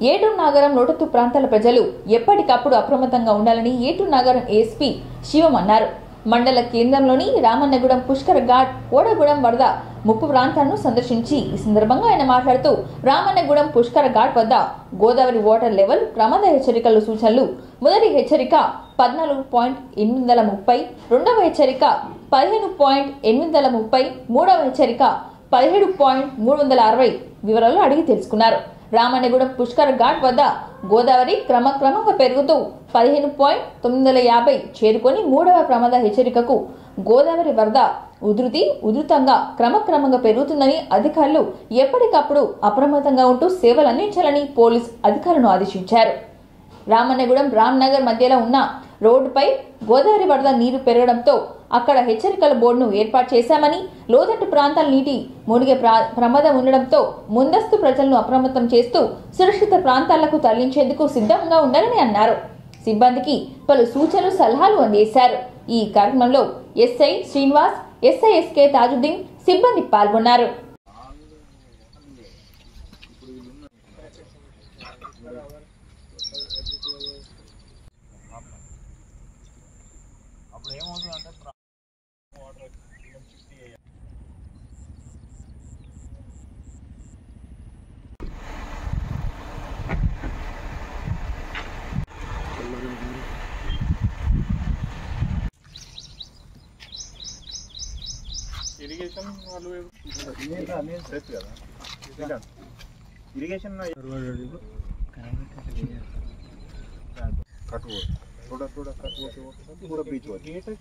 ఏటూరు నగరం లోతట్టు ప్రాంతాల ప్రజలు ఎప్పటికప్పుడు అప్రమత్తంగా ఉండాలని ఏటూరు నగరం ఎస్పీ శివం అన్నారు. మండల కేంద్రంలోని రామన్నగూడెం పుష్కర ఘాట్ కోడగూడెం వరద ముప్పు ప్రాంతాలను సందర్శించి ఈ సందర్భంగా ఆయన మాట్లాడుతూ రామన్నగూడెం పుష్కర ఘాట్ వద్ద గోదావరి వాటర్ లెవెల్ ప్రమాద హెచ్చరికల సూచనలు మొదటి హెచ్చరిక 14.830, రెండవ హెచ్చరిక 15.830, మూడవ హెచ్చరిక 17.360 వివరాలు అడిగి తెలుసుకున్నారు. రామన్నగూడెం పుష్కర ఘాట్ వద్ద గోదావరి క్రమక్రమంగా పెరుగుతూ 15.950 చేరుకొని మూడవ ప్రమాద హెచ్చరికకు గోదావరి వరద ఉధృతంగా క్రమక్రమంగా పెరుగుతుందని అధికారులు ఎప్పటికప్పుడు అప్రమత్తంగా ఉంటూ సేవలు అందించాలని పోలీస్ అధికారులను ఆదేశించారు. రామన్నగూడెం రామ్నగర్ మధ్యలో ఉన్న రోడ్డుపై గోదావరి వరద నీరు పెరగడంతో అక్కడ హెచ్చరికల బోర్డును ఏర్పాటు చేశామని, లోతట్టు ప్రాంతాల నీటి మునిగే ప్రమాదం ఉండడంతో ముందస్తు ప్రజలను అప్రమత్తం చేస్తూ సురక్షిత ప్రాంతాలకు తరలించేందుకు సిద్ధంగా ఉండాలని అన్నారు. సిబ్బందికి పలు సూచనలు సలహాలు అందించారు. ఈ కార్యక్రమంలో SI Srinivas, SI SK Tajuddin సిబ్బంది పాల్గొన్నారు. ఇరిగేషన్ వాళ్ళు సెట్ కదా ఇరిగేషన్ कट थोड़ा थोड़ा कट पूरा बीच हो गेट है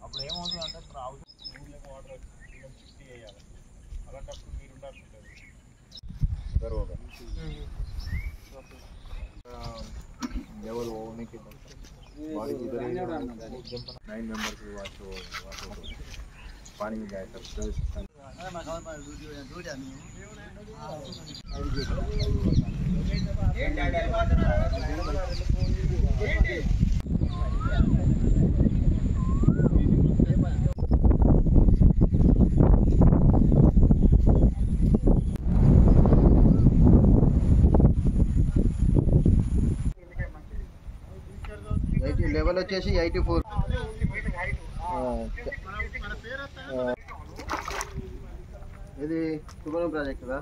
అప్పుడు ఏమవుతుందంటే వాటర్ షిఫ్ట్ చేయాలి. అలాంటప్పుడు మీరు ఉండాల్సి ఉంటుంది. लेवल होने के बाद बारिश इधर 9 मेंबर की बात पानी में जाए तब लेवल వచ్చేసి 84 ఇది సుబ్రహ్మణ్యం ప్రాజెక్ట్ కదా.